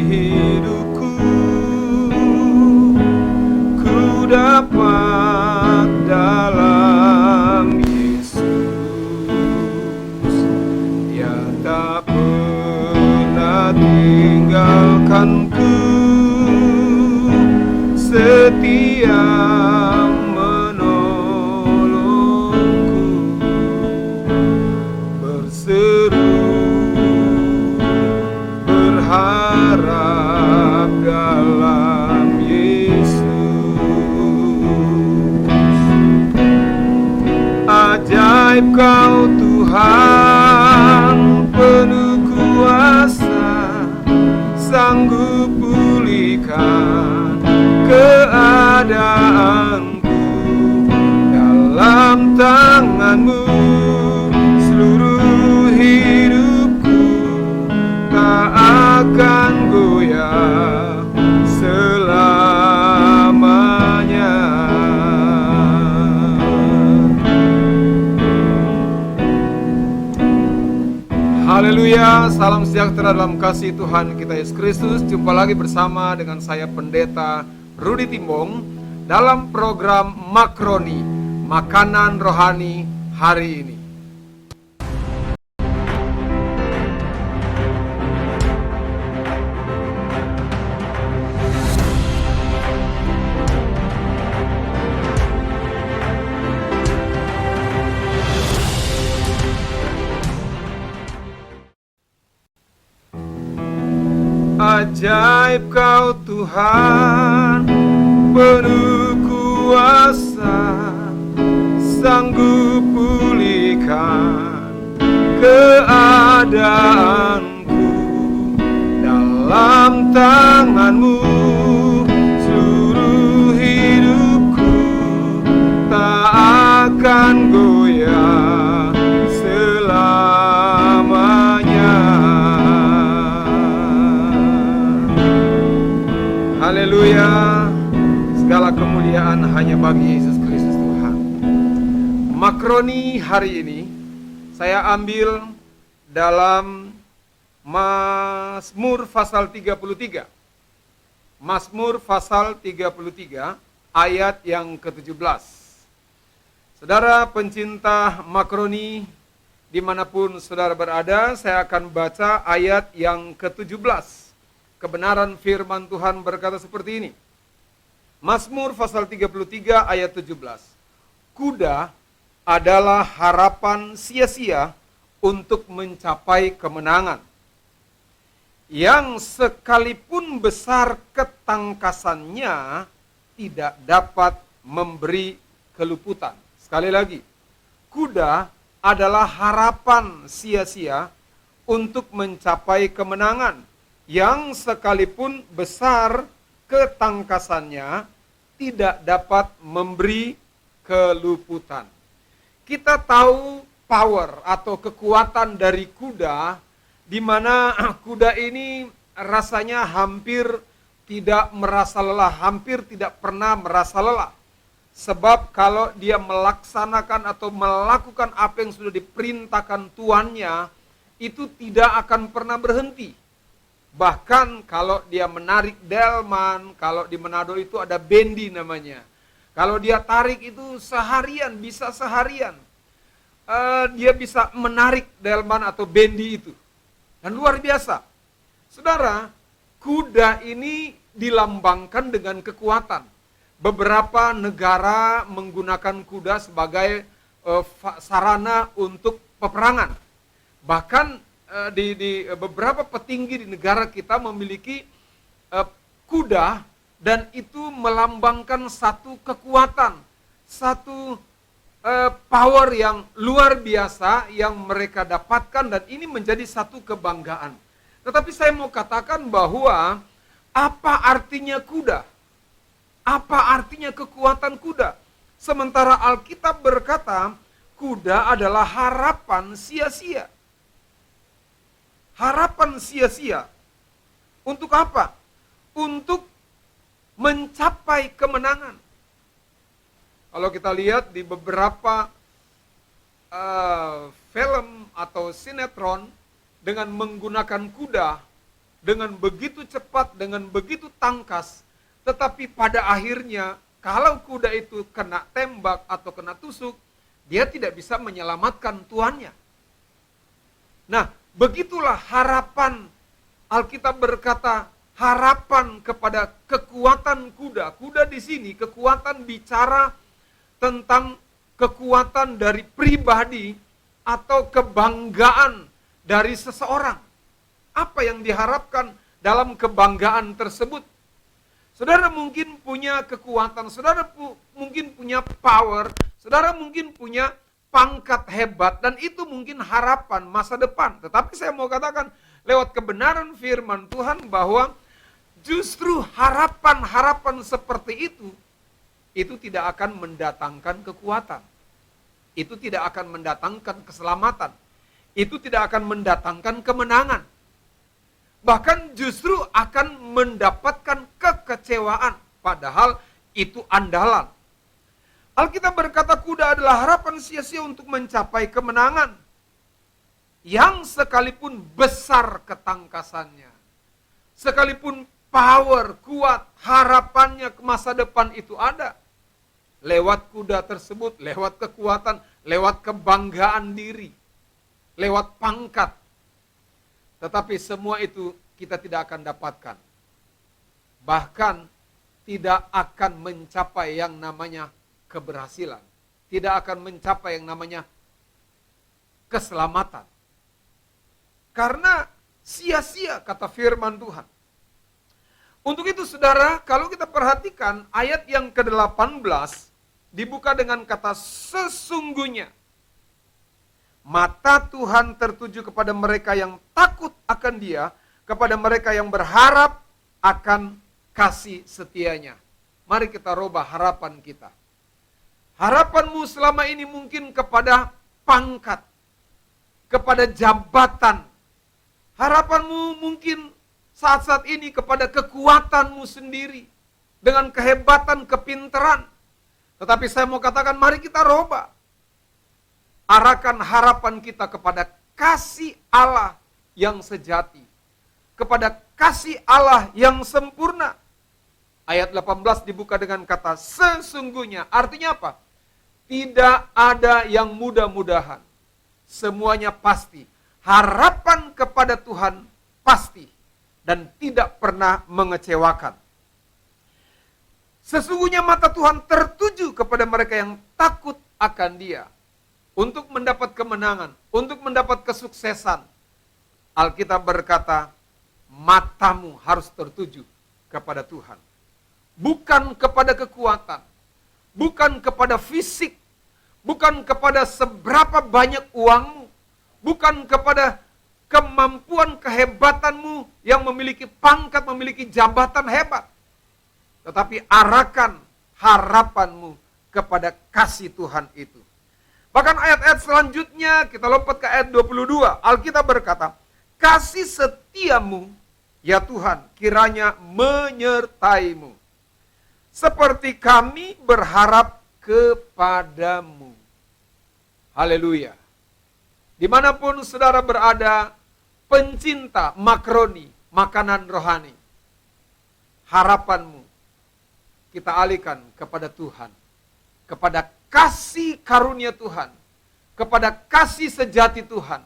hidupku, ku dapat dalam Yesus. Dia tak pernah tinggalkanku, setia menolongku, berseru berharap dalam Yesus. Ajaib Kau Tuhan, penuh kuasa, sanggup pulihkan keadaanku. Dalam tangan-Mu seluruh hidupku tak akan goyah selamanya. Haleluya, salam sejahtera dalam kasih Tuhan kita Yesus Kristus. Jumpa lagi bersama dengan saya Pendeta Rudi Timbong dalam program Makroni, Makanan Rohani hari ini. Ajaib Kau Tuhan, penuh kuasa, sanggup pulihkan keadaanku. Dalam tangan-Mu seluruh hidupku tak akan goyah selamanya. Haleluya, segala kemuliaan hanya bagi Yesus Kristus Tuhan. Makroni hari ini saya ambil dalam Mazmur pasal 33. Mazmur pasal 33 ayat yang ke-17. Saudara pencinta makroni dimanapun saudara berada, saya akan baca ayat yang ke-17. Kebenaran firman Tuhan berkata seperti ini. Mazmur pasal 33 ayat 17. Kuda adalah harapan sia-sia untuk mencapai kemenangan, yang sekalipun besar ketangkasannya tidak dapat memberi keluputan. Sekali lagi, kuda adalah harapan sia-sia untuk mencapai kemenangan, yang sekalipun besar ketangkasannya tidak dapat memberi keluputan. Kita tahu power atau kekuatan dari kuda, di mana kuda ini rasanya hampir tidak merasa lelah, hampir tidak pernah merasa lelah. Sebab kalau dia melaksanakan atau melakukan apa yang sudah diperintahkan tuannya, itu tidak akan pernah berhenti. Bahkan kalau dia menarik delman, kalau di Manado itu ada bendi namanya. Kalau dia tarik itu seharian, bisa seharian. Dia bisa menarik delman atau bendi itu. Dan luar biasa. Saudara, kuda ini dilambangkan dengan kekuatan. Beberapa negara menggunakan kuda sebagai sarana untuk peperangan. Bahkan di beberapa petinggi di negara kita memiliki kuda, dan itu melambangkan satu kekuatan, satu power yang luar biasa yang mereka dapatkan, dan ini menjadi satu kebanggaan. Tetapi saya mau katakan bahwa apa artinya kuda? Apa artinya kekuatan kuda? Sementara Alkitab berkata, kuda adalah harapan sia-sia. Harapan sia-sia. Untuk apa? Untuk mencapai kemenangan. Kalau kita lihat di beberapa film atau sinetron dengan menggunakan kuda, dengan begitu cepat, dengan begitu tangkas, tetapi pada akhirnya kalau kuda itu kena tembak atau kena tusuk, dia tidak bisa menyelamatkan tuannya. Nah, begitulah harapan. Alkitab berkata harapan kepada kekuatan kuda. Kuda di sini kekuatan bicara tentang kekuatan dari pribadi atau kebanggaan dari seseorang. Apa yang diharapkan dalam kebanggaan tersebut? Saudara mungkin punya kekuatan, saudara mungkin punya power, saudara mungkin punya pangkat hebat, dan itu mungkin harapan masa depan. Tetapi saya mau katakan lewat kebenaran firman Tuhan bahwa justru harapan-harapan seperti itu tidak akan mendatangkan kekuatan. Itu tidak akan mendatangkan keselamatan. Itu tidak akan mendatangkan kemenangan. Bahkan justru akan mendapatkan kekecewaan. Padahal itu andalan. Alkitab berkata kuda adalah harapan sia-sia untuk mencapai kemenangan. Yang sekalipun besar ketangkasannya. Sekalipun power, kuat, harapannya ke masa depan itu ada. Lewat kuda tersebut, lewat kekuatan, lewat kebanggaan diri. Lewat pangkat. Tetapi semua itu kita tidak akan dapatkan. Bahkan tidak akan mencapai yang namanya keberhasilan. Tidak akan mencapai yang namanya keselamatan. Karena sia-sia kata firman Tuhan. Untuk itu saudara, kalau kita perhatikan ayat yang ke-18 dibuka dengan kata sesungguhnya. Mata Tuhan tertuju kepada mereka yang takut akan Dia, kepada mereka yang berharap akan kasih setianya. Mari kita rubah harapan kita. Harapanmu selama ini mungkin kepada pangkat, kepada jabatan. Harapanmu mungkin saat-saat ini kepada kekuatanmu sendiri, dengan kehebatan, kepintaran. Tetapi saya mau katakan, mari kita rubah. Arahkan harapan kita kepada kasih Allah yang sejati. Kepada kasih Allah yang sempurna. Ayat 18 dibuka dengan kata sesungguhnya. Artinya apa? Tidak ada yang mudah-mudahan. Semuanya pasti. Harapan kepada Tuhan pasti. Dan tidak pernah mengecewakan. Sesungguhnya mata Tuhan tertuju kepada mereka yang takut akan Dia. Untuk mendapat kemenangan, untuk mendapat kesuksesan. Alkitab berkata, matamu harus tertuju kepada Tuhan. Bukan kepada kekuatan, bukan kepada fisik, bukan kepada seberapa banyak uangmu, bukan kepada kemampuan kehebatanmu yang memiliki pangkat, memiliki jabatan hebat. Tetapi arahkan harapanmu kepada kasih Tuhan itu. Bahkan ayat-ayat selanjutnya kita lompat ke ayat 22. Alkitab berkata, kasih setiamu ya Tuhan kiranya menyertaimu. Seperti kami berharap kepadamu. Haleluya. Dimanapun saudara berada, pencinta makroni, makanan rohani. Harapanmu kita alihkan kepada Tuhan. Kepada kasih karunia Tuhan, kepada kasih sejati Tuhan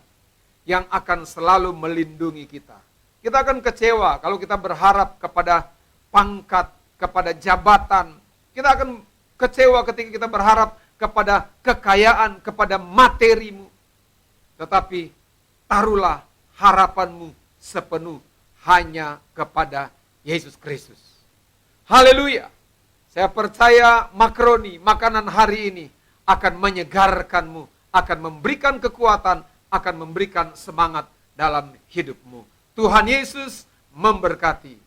yang akan selalu melindungi kita. Kita akan kecewa kalau kita berharap kepada pangkat, kepada jabatan. Kita akan kecewa ketika kita berharap kepada kekayaan, kepada materimu. Tetapi taruhlah harapanmu sepenuh hanya kepada Yesus Kristus. Haleluya. Saya percaya makroni, makanan hari ini akan menyegarkanmu, akan memberikan kekuatan, akan memberikan semangat dalam hidupmu. Tuhan Yesus memberkati.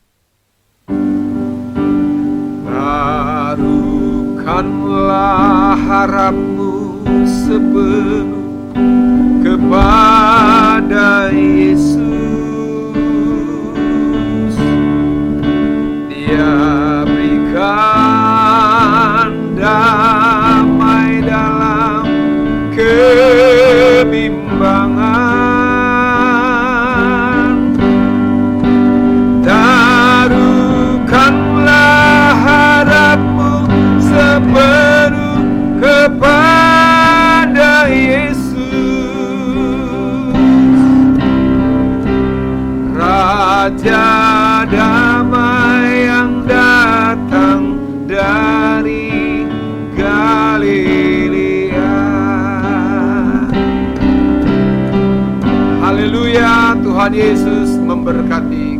Taruhkanlah harapmu sepenuh kepada Yesus. Dia berikan damai dalam kebimbangan. damai yang datang dari Galilea. Haleluya, Tuhan Yesus memberkati.